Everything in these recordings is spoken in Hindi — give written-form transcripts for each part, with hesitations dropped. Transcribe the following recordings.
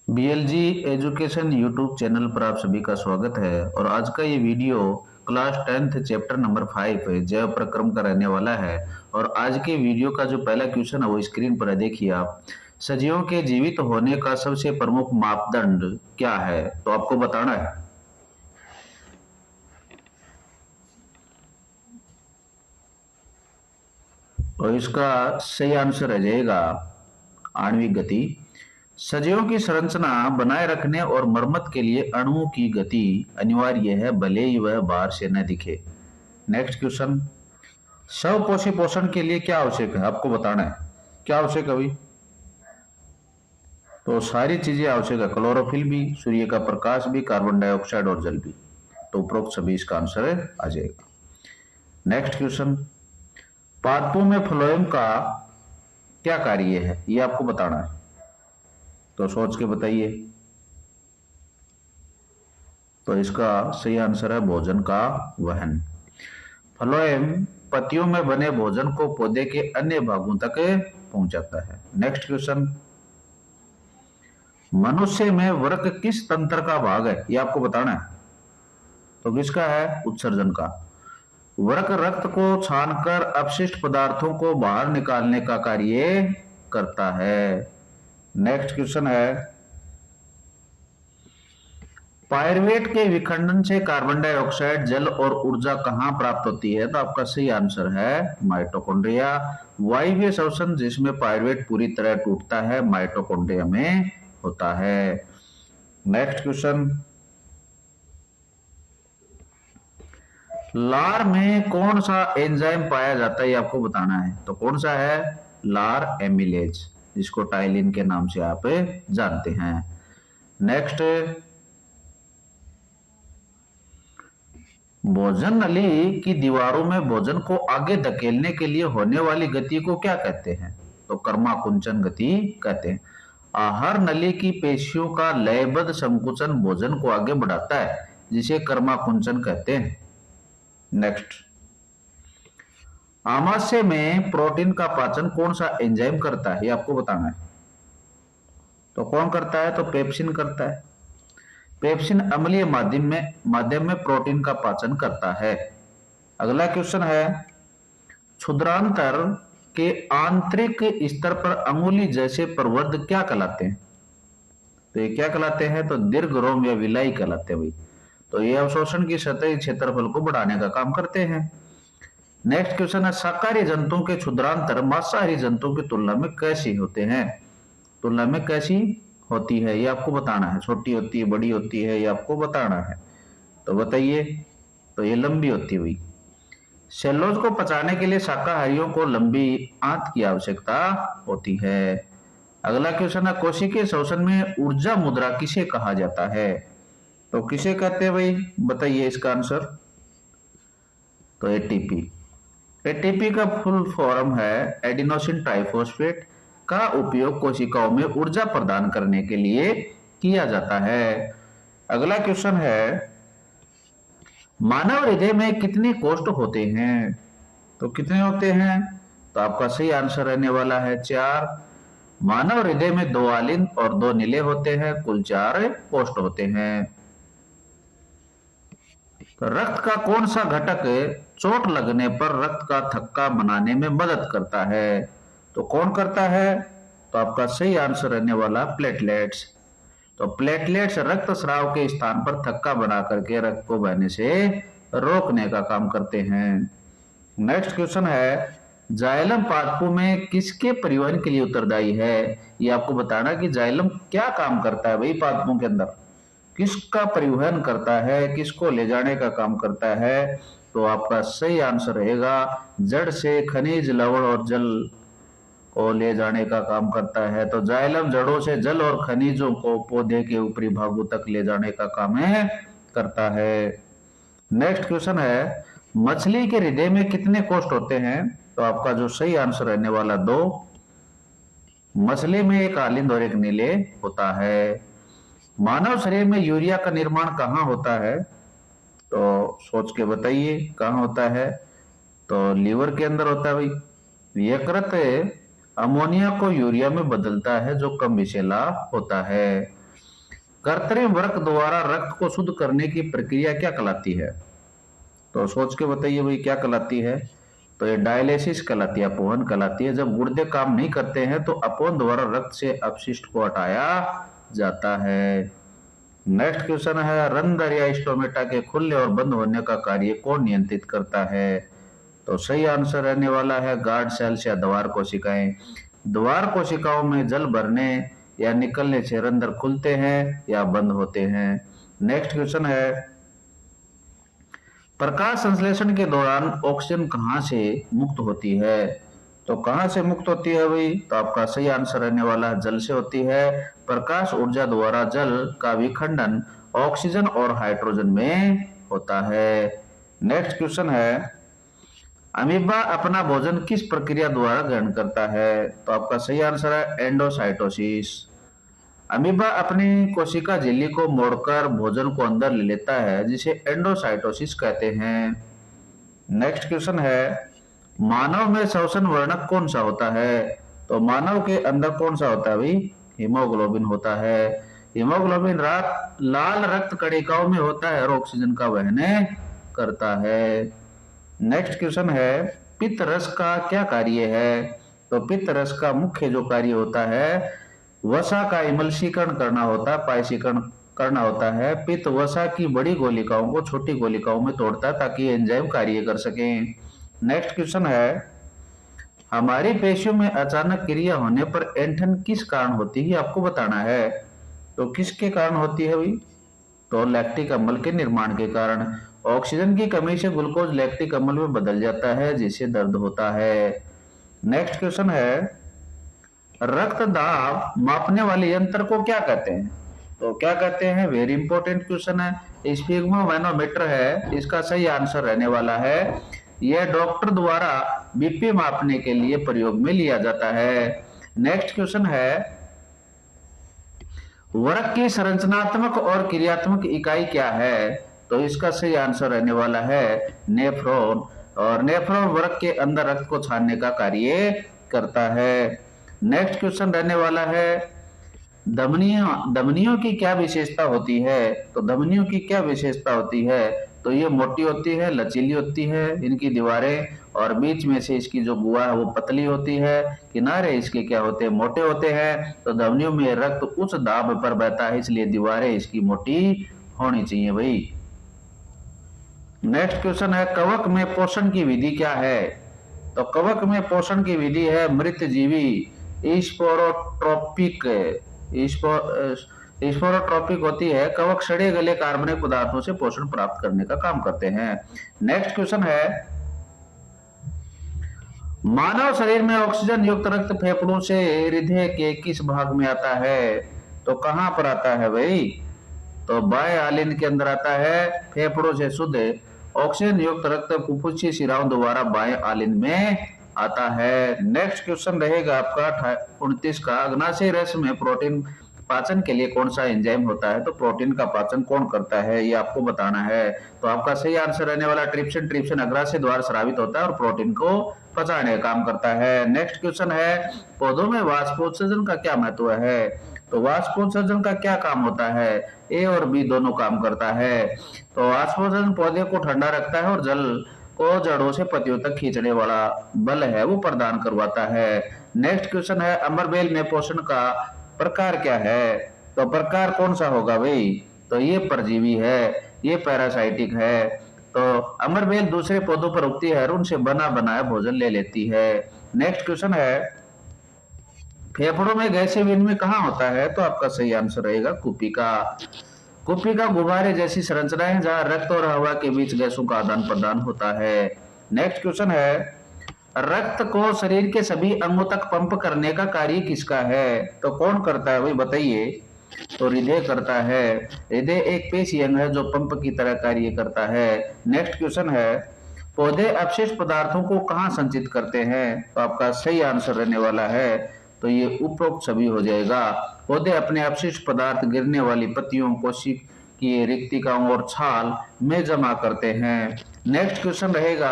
बीएलजी एजुकेशन यूट्यूब चैनल पर आप सभी का स्वागत है। और आज का ये video class 10th chapter number 5 जैव प्रक्रम का रहने वाला है। और आज के वीडियो का जो पहला क्वेश्चन है वो स्क्रीन पर है, देखिए आप। सजीवों के जीवित होने का सबसे प्रमुख मापदंड क्या है, तो आपको बताना है। तो इसका सही आंसर रह जाएगा आणविक गति। सजीवों की संरचना बनाए रखने और मरम्मत के लिए अणुओं की गति अनिवार्य है, भले ही वह बाहर से न दिखे। नेक्स्ट क्वेश्चन, शव पोषी पोषण के लिए क्या आवश्यक है, आपको बताना है। क्या आवश्यक है भाई? तो सारी चीजें आवश्यक है, क्लोरोफिल भी, सूर्य का प्रकाश भी, कार्बन डाइऑक्साइड और जल भी। तो उपरोक्त सभी इसका आंसर आ जाएगा। नेक्स्ट क्वेश्चन, पादपों में फ्लोएम का क्या कार्य है, ये आपको बताना है। तो सोच के बताइए। तो इसका सही आंसर है भोजन का वहन। फ्लोएम पत्तियों में बने भोजन को पौधे के अन्य भागों तक पहुंचाता है। नेक्स्ट क्वेश्चन, मनुष्य में वृक्क किस तंत्र का भाग है, ये आपको बताना है। तो किसका है? उत्सर्जन का। वृक्क रक्त को छानकर अपशिष्ट पदार्थों को बाहर निकालने का कार्य करता है। नेक्स्ट क्वेश्चन है, पायरुवेट के विखंडन से कार्बन डाइऑक्साइड, जल और ऊर्जा कहां प्राप्त होती है, तो आपका सही आंसर है माइटोकॉन्ड्रिया। वायवीय श्वसन जिसमें पायरुवेट पूरी तरह टूटता है, माइटोकॉन्ड्रिया में होता है। नेक्स्ट क्वेश्चन, लार में कौन सा एंजाइम पाया जाता है, ये आपको बताना है। तो कौन सा है? लार एमिलेज, जिसको टाइलिन के नाम से आप जानते हैं। नेक्स्ट, भोजन नली की दीवारों में भोजन को आगे धकेलने के लिए होने वाली गति को क्या कहते हैं? तो कर्माकुंचन गति कहते हैं। आहार नली की पेशियों का लयबद्ध संकुचन भोजन को आगे बढ़ाता है, जिसे कर्माकुंचन कहते हैं। नेक्स्ट, आमाशय में प्रोटीन का पाचन कौन सा एंजाइम करता है, ये आपको बताना है। तो कौन करता है? तो पेप्सिन करता है। पेप्सिन अम्लीय माध्यम में प्रोटीन का पाचन करता है। अगला क्वेश्चन है, क्षुद्रांतर के आंतरिक स्तर पर अंगुली जैसे प्रवर्ध क्या कहलाते हैं? तो ये क्या कहलाते हैं? तो दीर्घ रोम या विलाई कहलाते हैं भाई। तो ये अवशोषण की सतही क्षेत्रफल को बढ़ाने का काम करते हैं। नेक्स्ट क्वेश्चन है, शाकाहारी जंतुओं के क्षुद्रांतर मांसाहारी जंतुओं की तुलना में कैसी होते हैं? तुलना में कैसी होती है, ये आपको बताना है। छोटी होती है, बड़ी होती है, ये आपको बताना है। तो बताइए। तो ये लंबी होती हुई। सेलुलोज को पचाने के लिए शाकाहारियों को लंबी आंत की आवश्यकता होती है। अगला क्वेश्चन है, कोशिकीय श्वसन में ऊर्जा मुद्रा किसे कहा जाता है? तो किसे कहते हैं भाई, बताइए इसका आंसर। तो एटीपी। एटीपी का फुल फॉर्म है एडिनोसिन ट्राइफॉस्फेट, का उपयोग कोशिकाओं में ऊर्जा प्रदान करने के लिए किया जाता है। अगला क्वेश्चन है, मानव हृदय में कितने कोष्ठ होते हैं? तो कितने होते हैं? तो आपका सही आंसर रहने वाला है 4। मानव हृदय में 2 आलिंद और 2 नीले होते हैं, कुल 4 कोष्ठ होते हैं। तो रक्त का कौन सा घटक चोट लगने पर रक्त का थक्का बनाने में मदद करता है? तो कौन करता है? तो आपका सही आंसर रहने वाला प्लेटलेट्स। तो प्लेटलेट्स रक्त स्राव के स्थान पर थक्का बना करके रक्त को बहने से रोकने का काम करते हैं। नेक्स्ट क्वेश्चन है, जाइलम पादपों में किसके परिवहन के लिए उत्तरदायी है? ये आपको बताना कि जाइलम क्या काम करता है भाई पादपों के अंदर, किसका परिवहन करता है, किसको ले जाने का काम करता है? तो आपका सही आंसर रहेगा जड़ से खनिज, लवण और जल को ले जाने का काम करता है। तो जाइलम जड़ों से जल और खनिजों को पौधे के ऊपरी भागों तक ले जाने का काम करता है। नेक्स्ट क्वेश्चन है, मछली के हृदय में कितने कोष्ठ होते हैं? तो आपका जो सही आंसर रहने वाला 2। मछली में 1 आलिंद और 1 नीले होता है। मानव शरीर में यूरिया का निर्माण कहाँ होता है? तो सोच के बताइए कहाँ होता है। तो लीवर के अंदर होता है भाई। यकृत अमोनिया को यूरिया में बदलता है जो कम विषैला होता है। कृत्रिम वृक्क द्वारा रक्त को शुद्ध करने की प्रक्रिया क्या कहलाती है? तो सोच के बताइए भाई क्या कहलाती है? तो ये डायलिसिस कहलाती है, अपवहन कहलाती है। जब गुर्दे काम नहीं करते हैं तो अपवहन द्वारा रक्त से अपशिष्ट को हटाया जाता है। नेक्स्ट क्वेश्चन है, रंध्र या स्टोमेटा के खुलने और बंद होने का कार्य कौन नियंत्रित करता है? तो सही आंसर रहने वाला है गार्ड सेल्स या द्वार कोशिकाएं। द्वार कोशिकाओं में जल भरने या निकलने से रंध्र खुलते हैं या बंद होते हैं। नेक्स्ट क्वेश्चन है, प्रकाश संश्लेषण के दौरान ऑक्सीजन कहां से मुक्त होती है? तो कहां से मुक्त होती है भाई? तो आपका सही आंसर रहने वाला है जल से होती है। प्रकाश ऊर्जा द्वारा जल का विखंडन ऑक्सीजन और हाइड्रोजन में होता है। नेक्स्ट क्वेश्चन है, अमीबा अपना भोजन किस प्रक्रिया द्वारा ग्रहण करता है? तो आपका सही आंसर है एंडोसाइटोसिस। अमीबा अपनी कोशिका झिल्ली को मोड़कर भोजन को अंदर ले लेता है, जिसे एंडोसाइटोसिस कहते हैं। नेक्स्ट क्वेश्चन है, मानव में श्वसन वर्णक कौन सा होता है? तो मानव के अंदर कौन सा होता है भाई? हीमोग्लोबिन होता है। हीमोग्लोबिन लाल रक्त कणिकाओं में होता है और ऑक्सीजन का वहन करता है। नेक्स्ट क्वेश्चन है, पित्त रस का क्या कार्य है? तो पित्त रस का मुख्य जो कार्य होता है वसा का इमल्सीकरण करना होता है, पायसीकरण करना होता है। पित्त वसा की बड़ी गोलिकाओं को छोटी गोलिकाओं में तोड़ता है ताकि एंजाइम कार्य कर सकें। नेक्स्ट क्वेश्चन है, हमारी पेशियों में अचानक क्रिया होने पर ऐंठन किस कारण होती है आपको बताना है। तो किसके कारण होती है भाई? तो लैक्टिक अम्ल के निर्माण के कारण। ऑक्सीजन की कमी से ग्लूकोज लैक्टिक अम्ल में बदल जाता है जिससे दर्द होता है। नेक्स्ट क्वेश्चन है, रक्त दाब मापने वाले यंत्र को क्या कहते हैं? तो क्या कहते हैं? वेरी इंपॉर्टेंट क्वेश्चन है। स्फिग्मोमैनोमीटर है इसका सही आंसर रहने वाला है। यह डॉक्टर द्वारा बीपी मापने के लिए प्रयोग में लिया जाता है। नेक्स्ट क्वेश्चन है, वृक्क की संरचनात्मक और क्रियात्मक इकाई क्या है? तो इसका सही आंसर रहने वाला है नेफ्रॉन। और नेफ्रॉन वृक्क के अंदर रक्त को छानने का कार्य करता है। नेक्स्ट क्वेश्चन रहने वाला है, धमनियों की क्या विशेषता होती है? तो धमनियों की क्या विशेषता होती है? तो ये मोटी होती है, लचीली होती है इनकी दीवारें, और बीच में से इसकी जो गुहा है वो पतली होती है, किनारे इसके क्या होते हैं? मोटे होते हैं। तो धमनियों में रक्त उच्च दाब पर बहता है इसलिए दीवारें इसकी मोटी होनी चाहिए भाई। नेक्स्ट क्वेश्चन है, कवक में पोषण की विधि क्या है? तो कवक में पोषण की विधि है मृतजीवी स्पोरोट्रोपिक। स्पोरोट्रोपिक होती है। कवक सड़े गले कार्बनिक पदार्थों से पोषण प्राप्त करने का काम करते हैं। नेक्स्ट क्वेश्चन है, मानव शरीर में ऑक्सीजन युक्त रक्त फेफड़ों से हृदय के किस भाग में आता है? तो कहां पर आता है भाई? तो बाएं आलिन के अंदर आता है। फेफड़ों से शुद्ध ऑक्सीजन युक्त रक्त फुफ्फुसी शिराओं द्वारा बाएं आलिन में आता है। नेक्स्ट क्वेश्चन रहेगा आपका 29 का, अग्नाशय रस में प्रोटीन पाचन के लिए कौन सा एंजाइम होता है? तो प्रोटीन का पाचन कौन करता है ये आपको बताना है। तो आपका सही आंसर रहने वाला ट्रिप्सिन। ट्रिप्सिन अग्नाशय द्वारा स्रावित होता है और प्रोटीन को पचाने का काम करता है। नेक्स्ट क्वेश्चन है, पौधों में वाष्पोत्सर्जन का क्या महत्व है? तो वाष्पोत्सर्जन का क्या काम होता है? ए और बी दोनों काम करता है। तो वाष्पोत्सर्जन पौधे को ठंडा रखता है और जल को जड़ों से पत्तियों तक खींचने वाला बल है वो प्रदान करवाता है। नेक्स्ट क्वेश्चन है, अमरबेल में पोषण का प्रकार क्या है? तो प्रकार कौन सा होगा भाई? तो ये परजीवी है, ये पैरासाइटिक है। तो अमरबेल दूसरे पौधों पर उगती है और उनसे बना बनाया भोजन ले लेती है। नेक्स्ट क्वेश्चन है, फेफड़ों में गैसीय विनिमय कहाँ होता है? तो आपका सही आंसर रहेगा कुपिका। कुपिका गुब्बारे जैसी संरचना है जहां रक्त और हवा के बीच गैसों का आदान प्रदान होता है। नेक्स्ट क्वेश्चन है, रक्त को शरीर के सभी अंगों तक पंप करने का कार्य किसका है? तो कौन करता है भाई बताइए? तो हृदय करता है। हृदय एक पेशी अंग है जो पंप की तरह कार्य करता है। नेक्स्ट क्वेश्चन है, पौधे अपशिष्ट पदार्थों को कहाँ संचित करते हैं? तो आपका सही आंसर रहने वाला है तो ये उपरोक्त सभी हो जाएगा। पौधे अपने अपशिष्ट पदार्थ गिरने वाली पत्तियों, कोशिकीय रिक्तिकाओं और छाल में जमा करते हैं। नेक्स्ट क्वेश्चन रहेगा,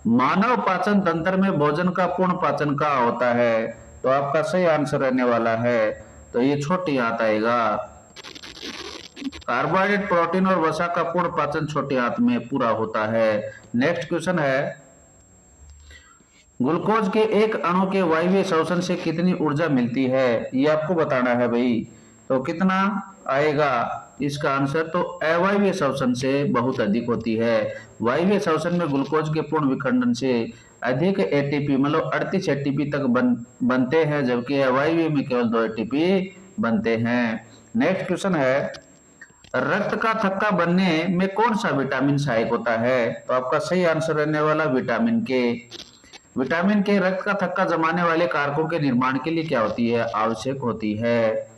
मानव पाचन तंत्र में भोजन का पूर्ण पाचन कहाँ होता है? तो आपका सही आंसर रहने वाला है तो ये छोटी आंत आएगा। कार्बोहाइड्रेट, प्रोटीन और वसा का पूर्ण पाचन छोटे आंत में पूरा होता है। नेक्स्ट क्वेश्चन है, ग्लूकोज के एक अणु के वायवीय शोषण से कितनी ऊर्जा मिलती है, ये आपको बताना है भाई। तो कितना आएगा इसका आंसर, तो अवायवीय शोषण से बहुत अधिक होती है। वायवीय शोषण में ग्लूकोज के पूर्ण विखंडन से अधिक एटीपी मतलब 38 एटीपी तक बनते हैं, जबकि अवायवीय में केवल 2 एटीपी बनते हैं। नेक्स्ट क्वेश्चन है, रक्त का थक्का बनने में कौन सा विटामिन सहायक होता है, तो आपका सही आंसर रहने वाला विटामिन के। विटामिन के रक्त का थक्का जमाने वाले कारकों के निर्माण के लिए क्या होती है, आवश्यक होती है।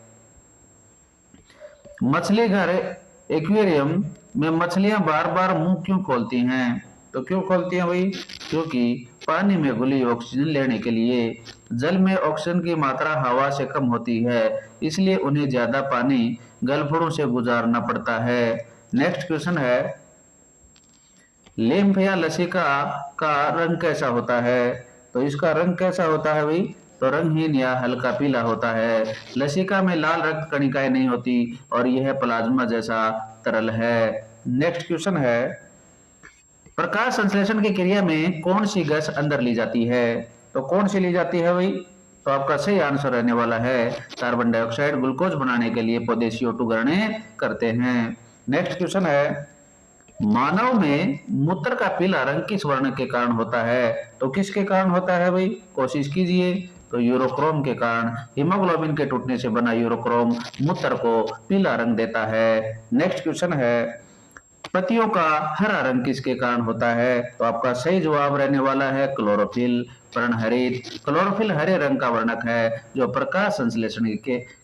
मछली घर एक्वेरियम में मछलियां बार बार मुंह क्यों खोलती हैं, तो क्यों खोलती हैं भाई, क्योंकि पानी में घुली ऑक्सीजन लेने के लिए। जल में ऑक्सीजन की मात्रा हवा से कम होती है, इसलिए उन्हें ज्यादा पानी गलफड़ों से गुजारना पड़ता है। नेक्स्ट क्वेश्चन है, लिम्फ या लसिका का रंग कैसा होता है, तो इसका रंग कैसा होता है भाई, तो रंगहीन या हल्का पीला होता है। लसिका में लाल रक्त कणिकाएं नहीं होती और यह प्लाज्मा जैसा तरल है। नेक्स्ट क्वेश्चन है, प्रकाश संश्लेषण की क्रिया में कौन सी गैस अंदर ली जाती है, तो कौन सी ली जाती है भाई, तो आपका सही आंसर रहने वाला है कार्बन डाइऑक्साइड। ग्लूकोज बनाने के लिए पौधे CO2 ग्रहण करते हैं। नेक्स्ट क्वेश्चन है, मानव में मूत्र का पीला रंग किस वर्ण के कारण होता है, तो किसके कारण होता है भाई, कोशिश कीजिए, तो यूरोक्रोम के कारण। हीमोग्लोबिन के टूटने से बना यूरोक्रोम मूत्र को पीला रंग देता है। नेक्स्ट क्वेश्चन है, पत्तियों का हरा रंग किसके कारण होता है, तो आपका सही जवाब रहने वाला है क्लोरोफिल, पर्णहरित। क्लोरोफिल हरे रंग का वर्णक है जो प्रकाश संश्लेषण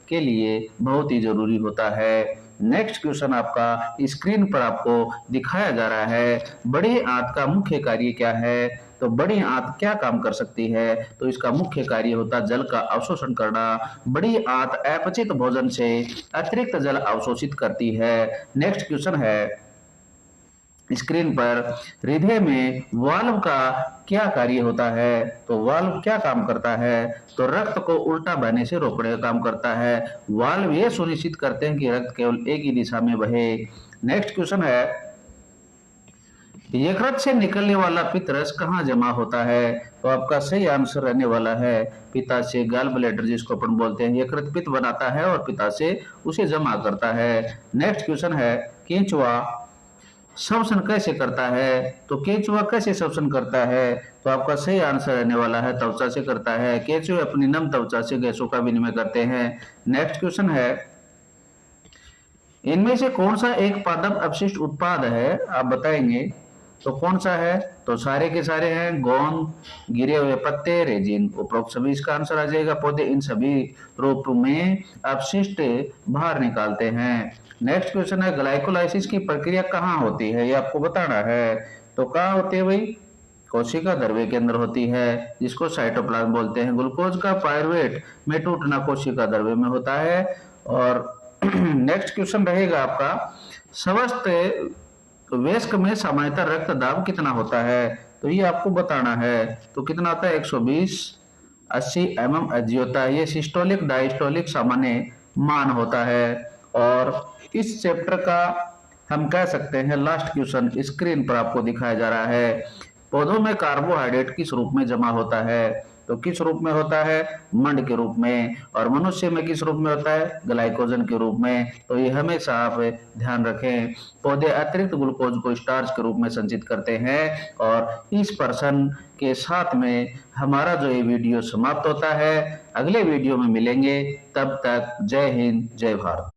के लिए बहुत ही जरूरी होता है। नेक्स्ट क्वेश्चन आपका स्क्रीन पर आपको दिखाया जा रहा है, बड़ी आंत का मुख्य कार्य क्या है, तो बड़ी आंत क्या काम कर सकती है, तो इसका मुख्य कार्य होता है जल का अवशोषण करना। बड़ी आंत अपचित भोजन से अतिरिक्त जल अवशोषित करती है। नेक्स्ट क्वेश्चन है, स्क्रीन पर हृदय में वाल्व का क्या कार्य होता है, तो वाल्व क्या काम करता है, तो रक्त को उल्टा बहने से रोकने का काम करता है। वाल्व ये सुनिश्चित करते हैं कि रक्त केवल एक ही दिशा में बहे। नेक्स्ट क्वेश्चन है, यकृत से निकलने वाला पित्तरस कहाँ जमा होता है, तो आपका सही आंसर रहने वाला है पित्ताशय, गॉल ब्लैडर जिसको अपन बोलते हैं। यकृत पित्त बनाता है और पित्ताशय उसे जमा करता है। नेक्स्ट क्वेश्चन है, केंचुआ श्वसन कैसे करता है, तो केंचुआ कैसे श्वसन करता है, तो आपका सही आंसर रहने वाला है त्वचा से करता है। केंचुए अपनी नम त्वचा से गैसों का विनिमय करते हैं। नेक्स्ट क्वेश्चन है, इनमें से कौन सा एक पादप अपशिष्ट उत्पाद है, आप बताएंगे, तो कौन सा है, तो सारे के सारे हैं, गोंद, गिरे हुए पत्ते, रेजिन। उपरोक्त सभी इसका आंसर आ जाएगा। पौधे इन सभी रूप में अपशिष्ट बाहर निकालते हैं। नेक्स्ट क्वेश्चन है, ग्लाइकोलाइसिस की प्रक्रिया कहाँ होती है, ये आपको बताना है, तो कहाँ होती है भाई, कोशिका द्रव्य के अंदर होती है जिसको साइटोप्लाज्म बोलते हैं। ग्लूकोज का पायरुवेट में टूटना कोशिका द्रव्य में होता है। और नेक्स्ट क्वेश्चन रहेगा आपका, स्वस्थ वयस्क में सामान्यतः रक्त दाब कितना होता है, तो ये आपको बताना है, तो कितना आता है 120/80 mm होता है। ये सिस्टोलिक डायस्टोलिक सामान्य मान होता है। और इस चैप्टर का हम कह सकते हैं लास्ट क्वेश्चन स्क्रीन पर आपको दिखाया जा रहा है, पौधों में कार्बोहाइड्रेट किस रूप में जमा होता है, तो किस रूप में होता है, मंड के रूप में। और मनुष्य में किस रूप में होता है, ग्लाइकोजन के रूप में। तो ये हमेशा आप ध्यान रखें। पौधे अतिरिक्त ग्लूकोज को स्टार्च के रूप में संचित करते हैं। और इस प्रश्न के साथ में हमारा जो ये वीडियो समाप्त होता है। अगले वीडियो में मिलेंगे, तब तक जय हिंद, जय भारत।